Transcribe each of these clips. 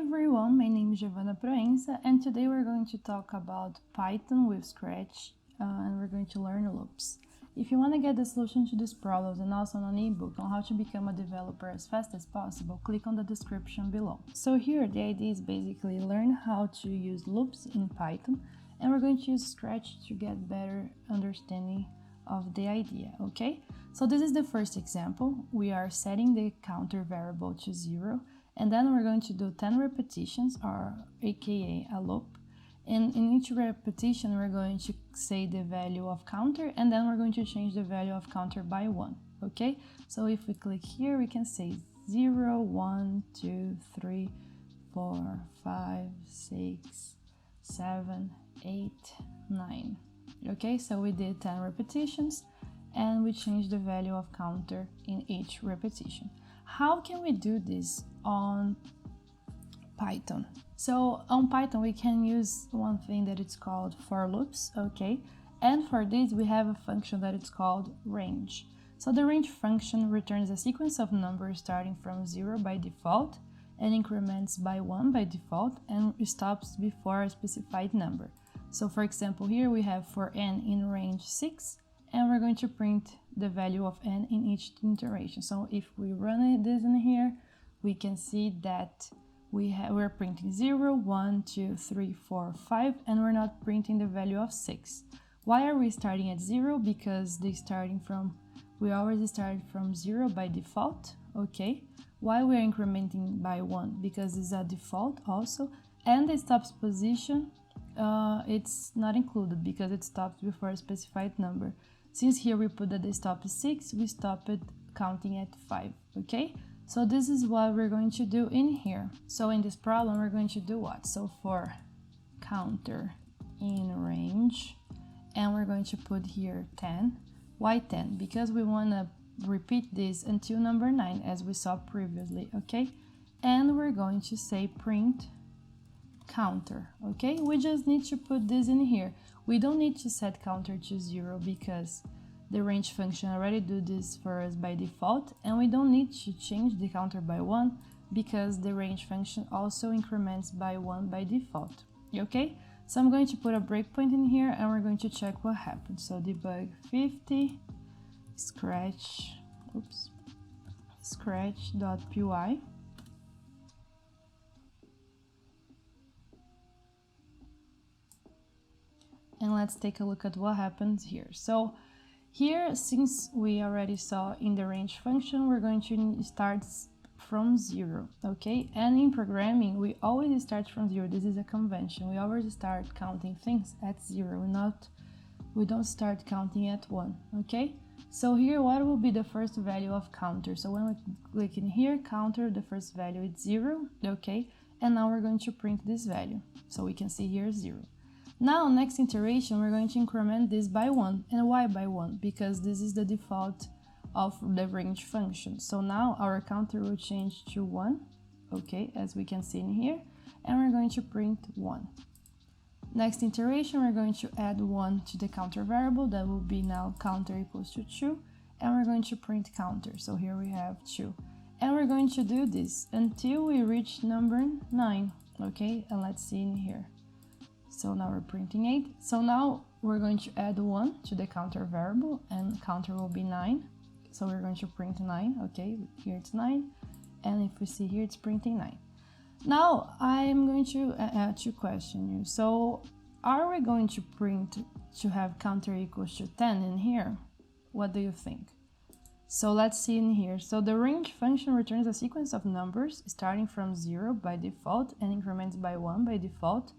everyone, my name is Giovanna Proença, and today we're going to talk about Python with Scratch, and we're going to learn loops. If you want to get the solution to these problems and also an ebook on how to become a developer as fast as possible, click on the description below. So here the idea is basically learn how to use loops in Python, and we're going to use Scratch to get better understanding of the idea, okay? So this is the first example. We are setting the counter variable to 0, and then we're going to do 10 repetitions, or aka a loop. And in each repetition, we're going to say the value of counter, and then we're going to change the value of counter by 1, okay? So if we click here, we can say 0, 1, 2, 3, 4, 5, 6, 7, 8, 9. Okay, so we did 10 repetitions, and we changed the value of counter in each repetition. How can we do this on Python? So on Python we can use one thing that it's called for loops, okay? And for this we have a function that it's called range. So the range function returns a sequence of numbers starting from 0 by default and increments by 1 by default and stops before a specified number. So for example, here we have for n in range 6, and we're going to print the value of n in each iteration. So if we run this in here, we can see that we're printing 0, 1, 2, 3, 4, 5, and we're not printing the value of 6. Why are we starting at 0? Because we always start from 0 by default, okay? Why we're incrementing by 1? Because it's a default also, and the stops position it's not included because it stops before a specified number. Since here we put that the stop is 6, we stop it counting at 5, okay? So this is what we're going to do in here. So in this problem, we're going to do what? So for counter in range, and we're going to put here 10. Why 10? Because we want to repeat this until number 9, as we saw previously, okay? And we're going to say print counter, okay? We just need to put this in here. We don't need to set counter to 0 because the range function already do this for us by default, and we don't need to change the counter by 1 because the range function also increments by 1 by default, okay? So I'm going to put a breakpoint in here and we're going to check what happens. So debug 50 scratch.py. And let's take a look at what happens here. So here, since we already saw in the range function, we're going to start from 0, okay? And in programming, we always start from 0. This is a convention. We always start counting things at 0. We don't start counting at 1, okay? So here, what will be the first value of counter? So when we click in here, counter, the first value is 0, okay? And now we're going to print this value. So we can see here 0. Now, next iteration, we're going to increment this by 1. And why by 1? Because this is the default of the range function. So now our counter will change to 1, okay, as we can see in here, and we're going to print 1. Next iteration, we're going to add 1 to the counter variable. That will be now counter equals to 2, and we're going to print counter. So here we have 2. And we're going to do this until we reach number 9, okay, and let's see in here. So now we're printing 8. So now we're going to add 1 to the counter variable, and counter will be 9. So we're going to print 9, okay, here it's 9. And if we see here, it's printing 9. Now I'm going to question you. So are we going to print to have counter equals to 10 in here? What do you think? So let's see in here. So the range function returns a sequence of numbers starting from 0 by default and increments by 1 by default,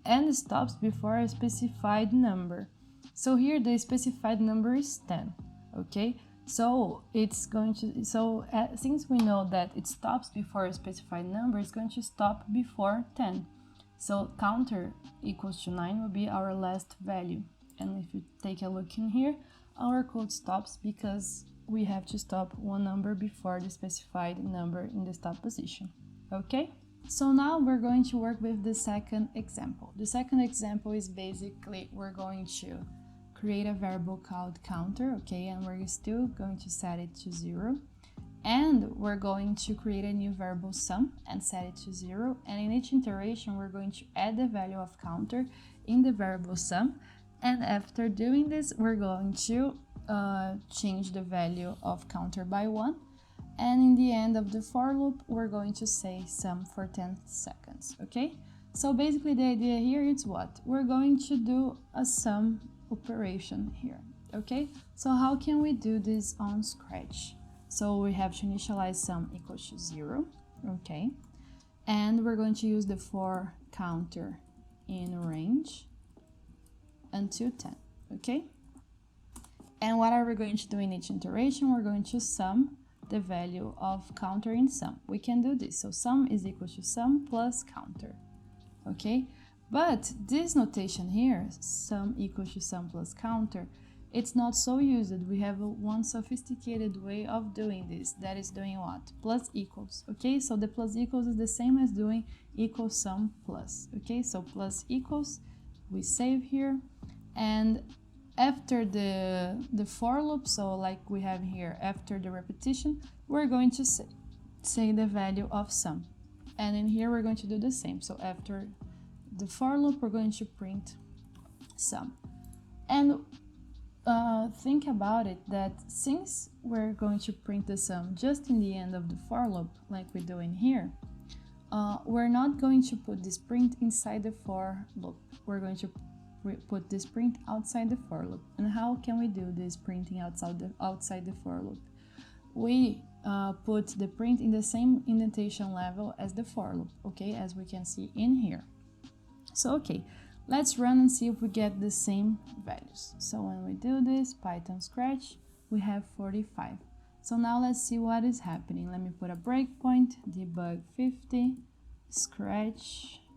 and stops before a specified number. So here the specified number is 10, okay? So it's going to, since we know that it stops before a specified number, it's going to stop before 10. So counter equals to 9 will be our last value. And if you take a look in here, our code stops because we have to stop one number before the specified number in the stop position, okay? So now we're going to work with the second example. The second example is basically we're going to create a variable called counter, okay, and we're still going to set it to 0. And we're going to create a new variable sum and set it to 0. And in each iteration, we're going to add the value of counter in the variable sum. And after doing this, we're going to change the value of counter by 1. And in the end of the for loop, we're going to say sum for 10 seconds, okay? So basically the idea here is what? We're going to do a sum operation here, okay? So how can we do this on Scratch? So we have to initialize sum equals to 0, okay? And we're going to use the for counter in range until 10, okay? And what are we going to do in each iteration? We're going to sum the value of counter in sum. We can do this. So sum is equal to sum plus counter, okay? But this notation here, sum equals to sum plus counter, it's not so used. We have one sophisticated way of doing this. That is doing what? Plus equals, okay? So the plus equals is the same as doing equals sum plus, okay? So plus equals, we save here, and after the for loop, so like we have here, after the repetition, we're going to say the value of sum. And in here, we're going to do the same. So after the for loop, we're going to print sum. And think about it, that since we're going to print the sum just in the end of the for loop, like we do in here, we're not going to put this print inside the for loop. We're going to put this print outside the for loop. And how can we do this printing outside the for loop? We put the print in the same indentation level as the for loop, okay, as we can see in here. So okay, let's run and see if we get the same values. So when we do this, Python Scratch, we have 45. So now let's see what is happening. Let me put a breakpoint, debug 50, scratch.py,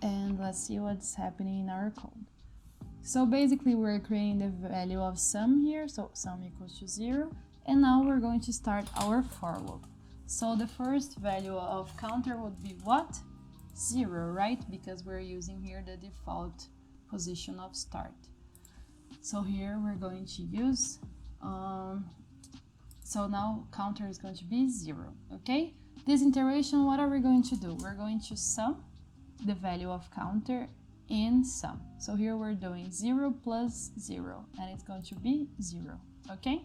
and let's see what's happening in our code. So basically we're creating the value of sum here, so sum equals to 0, and now we're going to start our for loop. So the first value of counter would be what? 0, right? Because we're using here the default position of start. So here we're going to use, so now counter is going to be 0, okay? This iteration, what are we going to do? We're going to sum the value of counter in sum. So here we're doing 0 plus 0, and it's going to be 0, okay?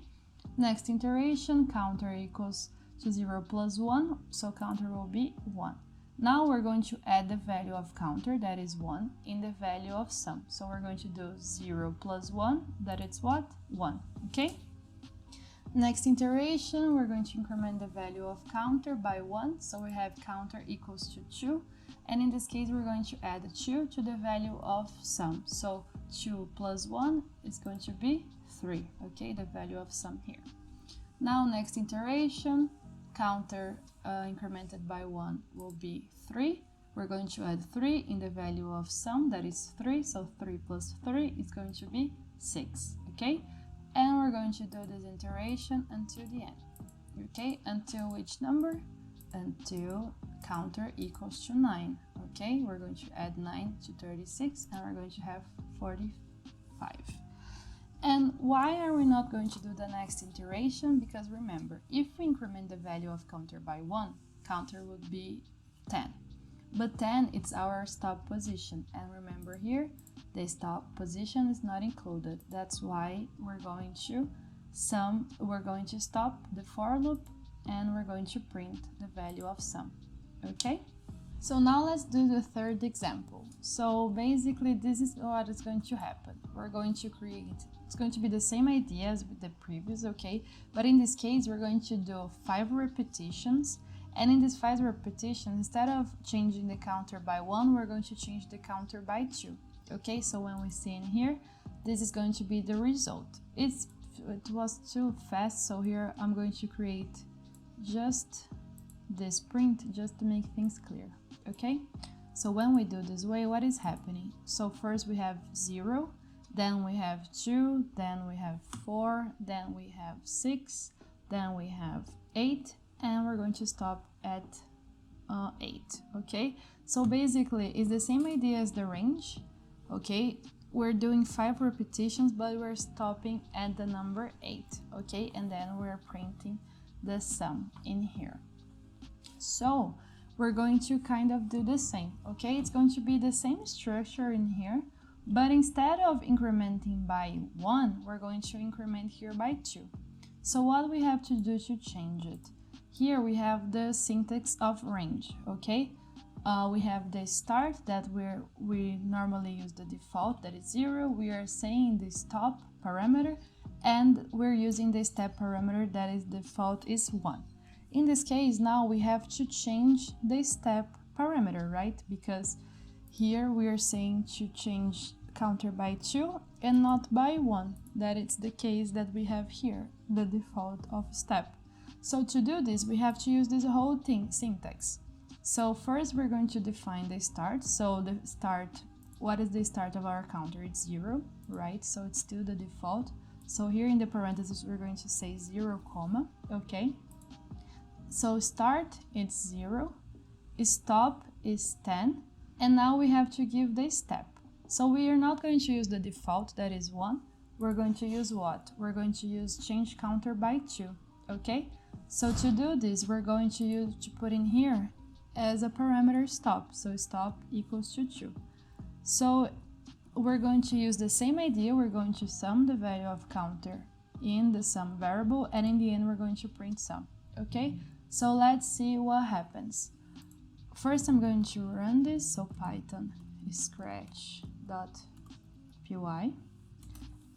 Next iteration, counter equals to 0 plus 1, so counter will be 1. Now we're going to add the value of counter, that is 1, in the value of sum. So we're going to do 0 plus 1, that is what? 1, okay? Next iteration, we're going to increment the value of counter by 1, so we have counter equals to 2, and in this case we're going to add 2 to the value of sum. So 2 plus 1 is going to be 3, okay, the value of sum here. Now next iteration, counter incremented by 1 will be 3. We're going to add 3 in the value of sum, that is 3, so 3 plus 3 is going to be 6, okay? And we're going to do this iteration until the end, okay? Until which number? Until counter equals to 9, okay? We're going to add 9 to 36, and we're going to have 45. And why are we not going to do the next iteration? Because remember, if we increment the value of counter by 1, counter would be 10. But 10, it's our stop position. And remember here, the stop position is not included. That's why we're going to stop the for loop, and we're going to print the value of sum, okay? So now let's do the third example. So basically this is what is going to happen. We're going to create, it's going to be the same idea as with the previous, okay? But in this case, we're going to do 5 repetitions. And in these 5 repetitions, instead of changing the counter by 1, we're going to change the counter by 2. Okay, so when we see in here, this is going to be the result. It was too fast, so here I'm going to create just this print just to make things clear. Okay, so when we do this way, what is happening? So first we have 0, then we have 2, then we have 4, then we have 6, then we have 8, and we're going to stop at 8. Okay, so basically it's the same idea as the range. Okay, we're doing 5 repetitions, but we're stopping at the number 8, okay? And then we're printing the sum in here. So we're going to kind of do the same, okay? It's going to be the same structure in here, but instead of incrementing by 1, we're going to increment here by 2. So what we have to do to change it? Here we have the syntax of range, okay? We have the start that we normally use the default, that is 0. We are saying the stop parameter, and we're using the step parameter that is default is 1. In this case, now we have to change the step parameter, right? Because here we are saying to change counter by 2 and not by 1. That is the case that we have here, the default of step. So to do this, we have to use this whole thing, syntax. So first we're going to define the start. So the start, what is the start of our counter? It's 0, right? So it's still the default. So here in the parentheses, we're going to say 0, comma, okay? So start, it's 0, stop is 10, and now we have to give the step. So we are not going to use the default, that is 1. We're going to use what? We're going to use change counter by 2, okay? So to do this, we're going to put in here as a parameter stop. So stop equals to 2. So we're going to use the same idea. We're going to sum the value of counter in the sum variable, and in the end we're going to print sum, okay? So let's see what happens. First I'm going to run this, so python scratch.py,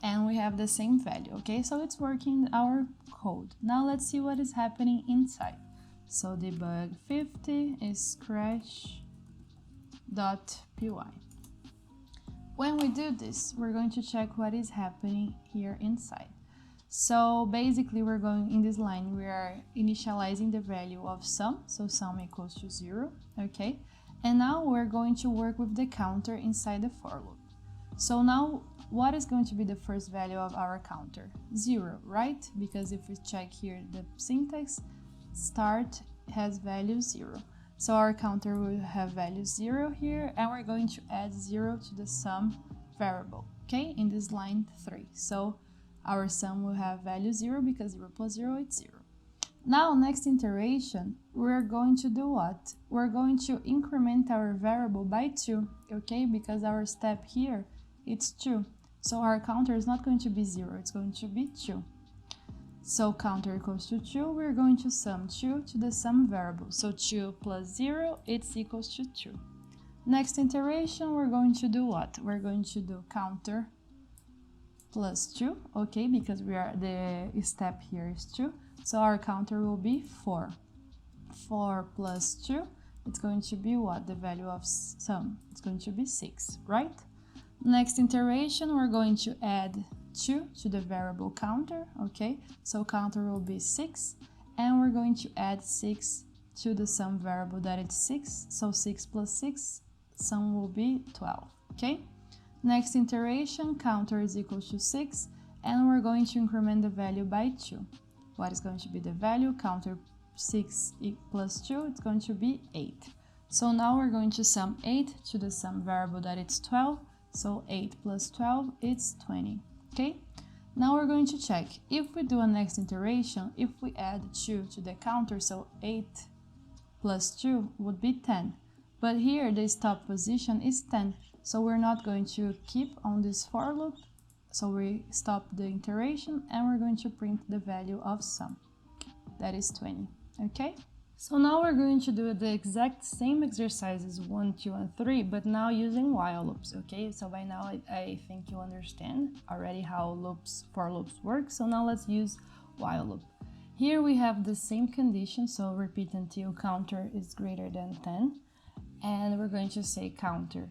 and we have the same value, okay? So it's working our code. Now let's see what is happening inside. So debug 50 is scratch.py. When we do this, we're going to check what is happening here inside. So basically we're going in this line, we are initializing the value of sum, so sum equals to 0, okay? And now we're going to work with the counter inside the for loop. So now what is going to be the first value of our counter? 0, right? Because if we check here the syntax, start has value 0. So our counter will have value 0 here, and we're going to add 0 to the sum variable, okay? In this line 3. So our sum will have value 0 because 0 plus 0 is 0. Now, next iteration, we're going to do what? We're going to increment our variable by 2, okay? Because our step here, it's 2. So our counter is not going to be 0, it's going to be 2. So counter equals to 2, we're going to sum 2 to the sum variable. So 2 plus 0, it's equals to 2. Next iteration, we're going to do what? We're going to do counter plus 2, okay, because the step here is 2. So our counter will be 4. 4 plus 2, it's going to be what? The value of sum. It's going to be 6, right? Next iteration, we're going to add 2 to the variable counter, okay? So counter will be 6, and we're going to add 6 to the sum variable that is 6. So 6 plus 6, sum will be 12, okay? Next iteration, counter is equal to 6, and we're going to increment the value by 2. What is going to be the value? Counter 6 plus 2, it's going to be 8. So now we're going to sum 8 to the sum variable that it's 12. So 8 plus 12, it's 20, okay? Now we're going to check. If we do a next iteration, if we add 2 to the counter, so 8 plus 2 would be 10. But here the stop position is 10. So we're not going to keep on this for loop. So we stop the iteration and we're going to print the value of sum. That is 20, okay? So now we're going to do the exact same exercises 1, 2, and 3, but now using while loops, okay? So by now I think you understand already how for loops work. So now let's use while loop. Here we have the same condition, so repeat until counter is greater than 10. And we're going to say counter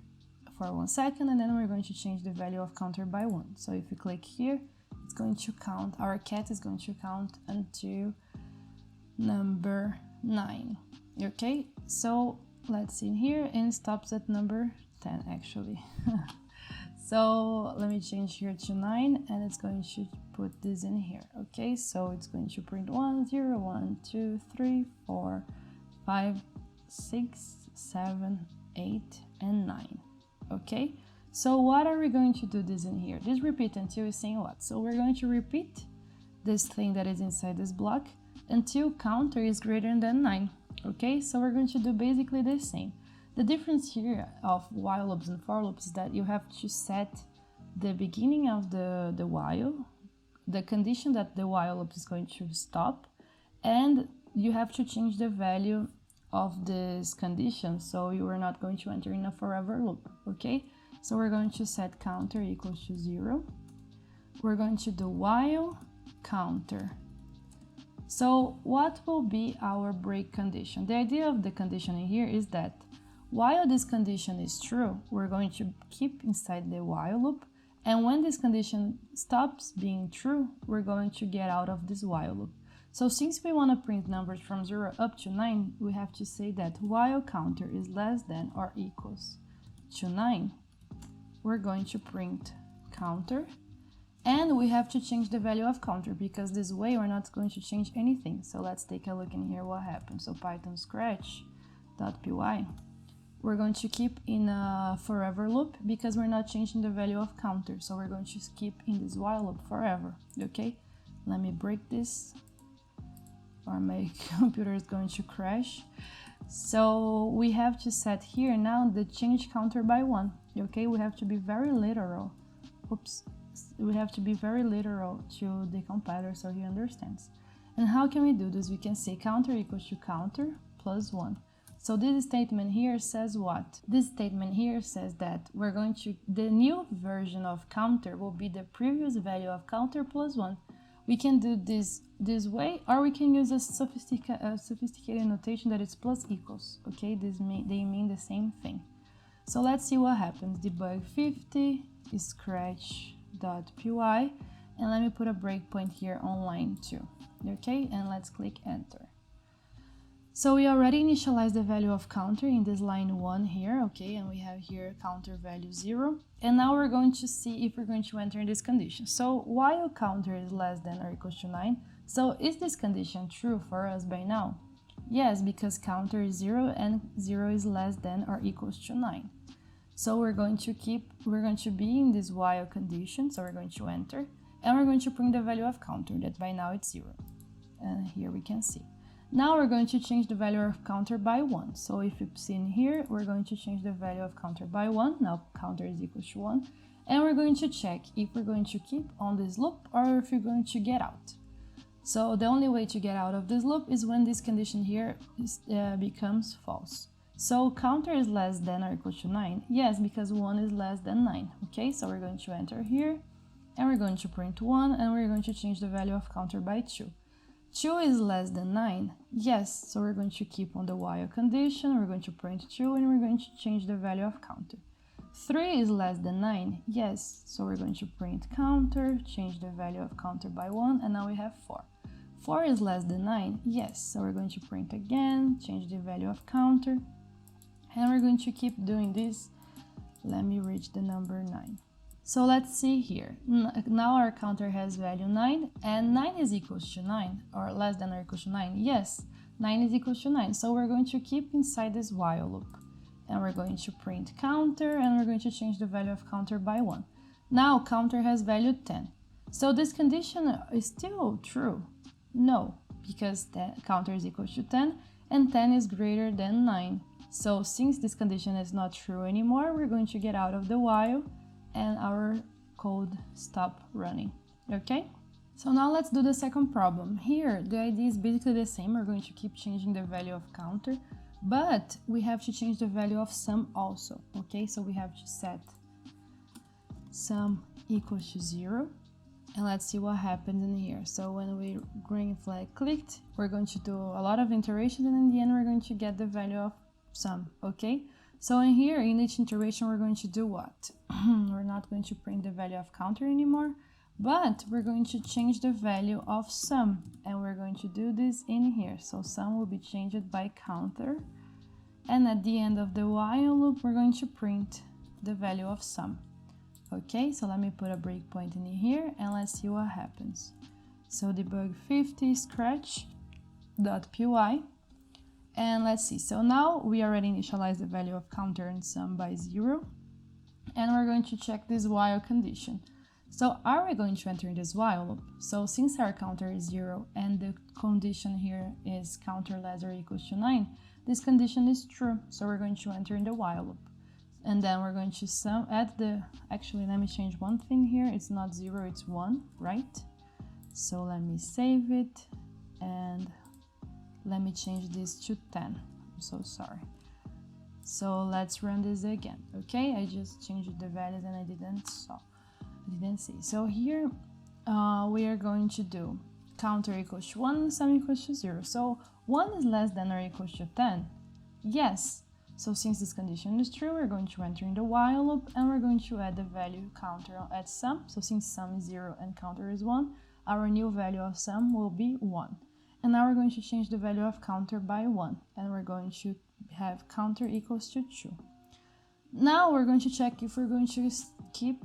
for 1 second, and then we're going to change the value of counter by 1. So if you click here, it's going to count, our cat is going to count until number 9, okay? So let's see here, and it stops at number 10 actually. So let me change here to 9, and it's going to put this in here, okay? So it's going to print 1, 0, 1, 2, 3, 4, 5, 6, 7, 8, and 9, okay? So what are we going to do this in here? This repeat until is saying what? So we're going to repeat this thing that is inside this block until counter is greater than 9. Okay, so we're going to do basically the same. The difference here of while loops and for loops is that you have to set the beginning of the while, the condition that the while loop is going to stop, and you have to change the value of this condition, so you are not going to enter in a forever loop. Okay, so we're going to set counter equals to 0. We're going to do while counter. So what will be our break condition? The idea of the condition in here is that while this condition is true, we're going to keep inside the while loop, and when this condition stops being true, we're going to get out of this while loop. So since we want to print numbers from 0 up to 9, we have to say that while counter is less than or equals to 9, we're going to print counter, and we have to change the value of counter, because this way we're not going to change anything. So let's take a look in here what happens. So Python scratch.py, we're going to keep in a forever loop because we're not changing the value of counter. So we're going to keep in this while loop forever. Okay, let me break this or my computer is going to crash. So we have to set here now the change counter by 1. Okay, we have to be very literal. Oops. We have to be very literal to the compiler so he understands. And how can we do this? We can say counter equals to counter plus 1. So this statement here says what? This statement here says that we're going to, the new version of counter will be the previous value of counter plus 1. We can do this way, or we can use a sophisticated notation that is plus equals. Okay, they mean the same thing. So let's see what happens. Debug 50 scratch.py, and let me put a breakpoint here on line 2. Okay, and let's click enter. So we already initialized the value of counter in this line 1 here, okay, and we have here counter value 0. And now we're going to see if we're going to enter this condition. So while counter is less than or equals to 9, so is this condition true for us by now? Yes, because counter is 0 and 0 is less than or equals to 9. So we're going to be in this while condition, so we're going to enter, and we're going to print the value of counter, that by now it's 0. And here we can see. Now we're going to change the value of counter by 1. So if you've seen here, we're going to change the value of counter by 1. Now counter is equal to 1. And we're going to check if we're going to keep on this loop or if we're going to get out. So the only way to get out of this loop is when this condition here becomes false. So counter is less than or equal to 9. Yes, because 1 is less than 9. Okay, so we're going to enter here, and we're going to print 1, and we're going to change the value of counter by 2. 2 is less than 9. Yes, so we're going to keep on the while condition, we're going to print 2, and we're going to change the value of counter. 3 is less than 9. Yes, so we're going to print counter, change the value of counter by 1, and now we have 4. 4 is less than 9. Yes, so we're going to print again, change the value of counter, and we're going to keep doing this. Let me reach the number 9. So let's see here. Now our counter has value 9, and 9 is equals to 9, or less than or equals to 9. Yes, 9 is equals to 9. So we're going to keep inside this while loop. And we're going to print counter, and we're going to change the value of counter by 1. Now counter has value 10. So this condition is still true. No, because the counter is equal to 10, and 10 is greater than 9. So since this condition is not true anymore, we're going to get out of the while, and our code stop running. Okay, so now let's do the second problem. Here the idea is basically the same. We're going to keep changing the value of counter, but we have to change the value of sum also. Okay, so we have to set sum equals to 0, and let's see what happens in here. So when we green flag clicked, we're going to do a lot of iterations, and in the end we're going to get the value of sum. Okay, so in here, in each iteration, we're going to do what? We're not going to print the value of counter anymore, but we're going to change the value of sum, and we're going to do this in here. So sum will be changed by counter, and at the end of the while loop, we're going to print the value of sum. Okay, so let me put a breakpoint in here, and let's see what happens. So debug 50 scratch.py. And let's see, so now we already initialized the value of counter and sum by 0. and we're going to check this while condition. So are we going to enter in this while loop? So since our counter is 0 and the condition here is counter less or equals to 9, this condition is true, so we're going to enter in the while loop. And then we're going to actually let me change one thing here, it's not 0, it's 1, right? So let me save it, and let me change this to 10, I'm so sorry. So let's run this again, okay? I just changed the values and I didn't see. So here we are going to do counter equals to 1 and sum equals to 0. So 1 is less than or equals to 10. Yes. So since this condition is true, we're going to enter in the while loop and we're going to add the value counter at sum. So since sum is 0 and counter is 1, our new value of sum will be 1. And now we're going to change the value of counter by 1 and we're going to have counter equals to 2. Now we're going to check if we're going to keep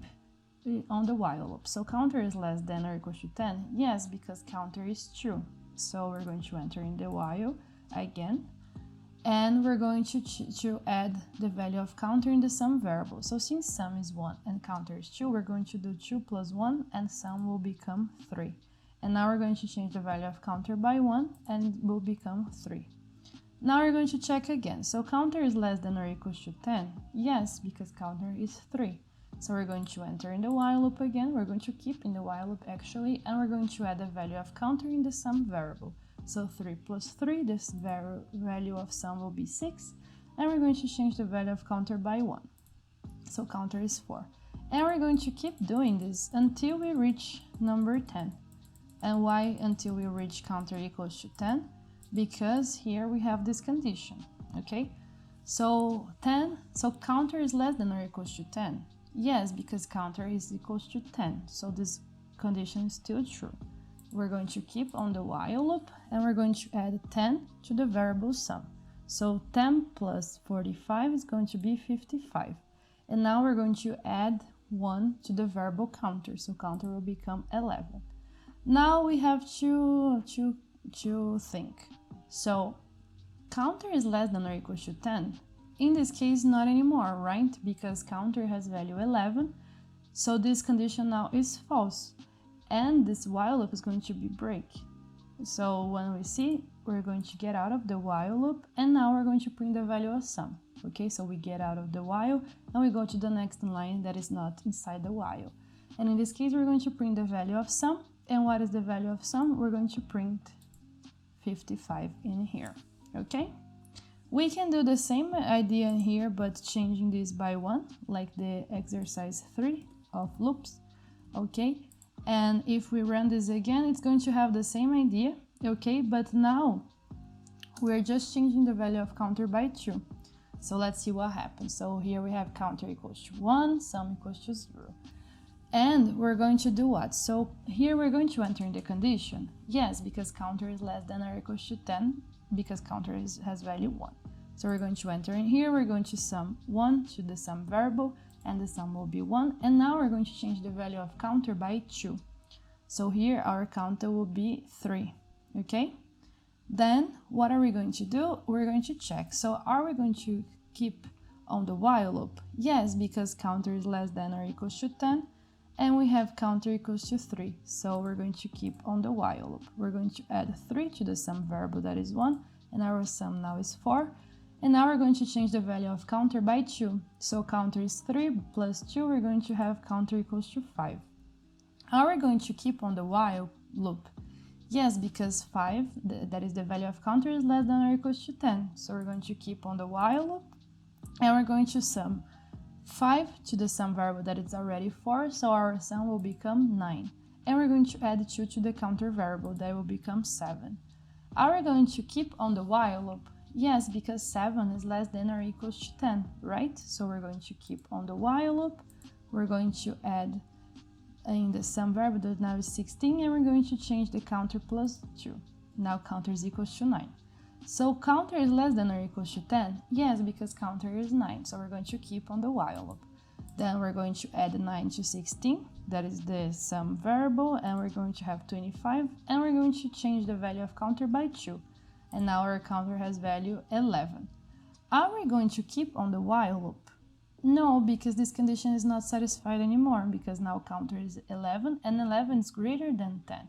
on the while loop. So counter is less than or equal to 10. Yes, because counter is true. So we're going to enter in the while again. And we're going to add the value of counter in the sum variable. So since sum is 1 and counter is 2, we're going to do 2 plus 1 and sum will become 3. And now we're going to change the value of counter by 1 and it will become 3. Now we're going to check again. So counter is less than or equals to 10. Yes, because counter is 3. So we're going to enter in the while loop again. We're going to keep in the while loop actually, and we're going to add the value of counter in the sum variable. So 3 plus 3, this value of sum will be 6, and we're going to change the value of counter by 1. So counter is 4. And we're going to keep doing this until we reach number 10. And why until we reach counter equals to 10? Because here we have this condition, okay? So counter is less than or equals to 10. Yes, because counter is equals to 10, so this condition is still true. We're going to keep on the while loop and we're going to add 10 to the variable sum. So 10 plus 45 is going to be 55. And now we're going to add 1 to the variable counter, so counter will become 11. Now we have to think. So counter is less than or equal to 10. In this case, not anymore, right? Because counter has value 11, so this condition now is false. And this while loop is going to be break. So when we see, we're going to get out of the while loop, and now we're going to print the value of sum. Okay, so we get out of the while, and we go to the next line that is not inside the while. And in this case, we're going to print the value of sum. And what is the value of sum? We're going to print 55 in here, okay? We can do the same idea here, but changing this by 1, like the exercise 3 of loops, okay? And if we run this again, it's going to have the same idea, okay? But now we're just changing the value of counter by 2. So let's see what happens. So here we have counter equals to 1, sum equals to 0. And we're going to do what? So here we're going to enter in the condition. Yes, because counter is less than or equals to 10, because counter has value 1. So we're going to enter in here, we're going to sum 1 to the sum variable, and the sum will be 1. And now we're going to change the value of counter by 2. So here our counter will be 3, okay? Then what are we going to do? We're going to check. So are we going to keep on the while loop? Yes, because counter is less than or equals to 10. And we have counter equals to 3, so we're going to keep on the while loop. We're going to add 3 to the sum variable, that is 1, and our sum now is 4. And now we're going to change the value of counter by 2. So counter is 3 plus 2, we're going to have counter equals to 5. Are we going to keep on the while loop? Yes, because 5, that is the value of counter, is less than or equals to 10. So we're going to keep on the while loop, and we're going to sum 5 to the sum variable that is already 4, so our sum will become 9. And we're going to add 2 to the counter variable, that will become 7. Are we going to keep on the while loop? Yes, because 7 is less than or equals to 10, right? So we're going to keep on the while loop, we're going to add in the sum variable that now is 16, and we're going to change the counter plus 2. Now counter is equals to 9. So counter is less than or equals to 10? Yes, because counter is 9, so we're going to keep on the while loop. Then we're going to add 9 to 16, that is the sum variable, and we're going to have 25, and we're going to change the value of counter by 2. And now our counter has value 11. Are we going to keep on the while loop? No, because this condition is not satisfied anymore, because now counter is 11 and 11 is greater than 10.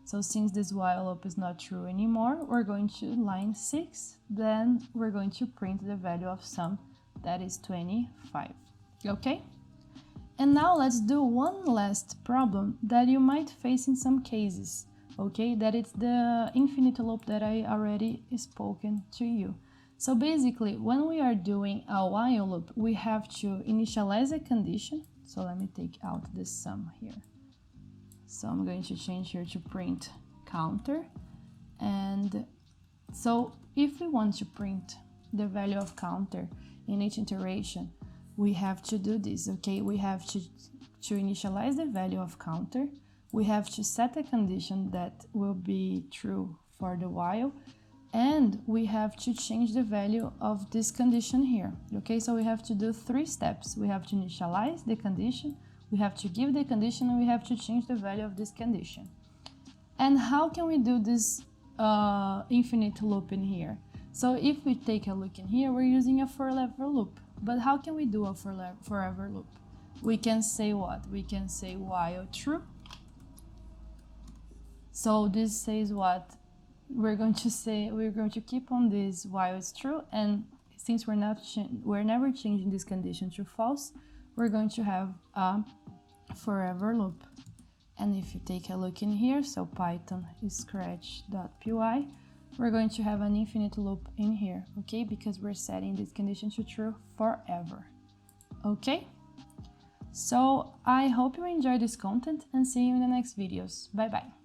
So since this while loop is not true anymore, we're going to line 6, then we're going to print the value of sum, that is 25, okay? And now let's do one last problem that you might face in some cases, okay? That it's the infinite loop that I already spoken to you. So basically, when we are doing a while loop, we have to initialize a condition. So let me take out this sum here. So I'm going to change here to print counter. And so if we want to print the value of counter in each iteration, we have to do this, okay? We have to initialize the value of counter. We have to set a condition that will be true for the while. And we have to change the value of this condition here, okay? So we have to do 3 steps. We have to initialize the condition, we have to give the condition, and we have to change the value of this condition. And how can we do this infinite loop in here? So if we take a look in here, we're using a forever loop. But how can we do a forever loop? We can say what? We can say while true. So this says what? We're going to keep on this while it's true, and since we're never changing this condition to false, we're going to have a forever loop. And if you take a look in here, so Python scratch.py, we're going to have an infinite loop in here, okay? Because we're setting this condition to true forever, okay? So I hope you enjoyed this content and see you in the next videos. Bye bye.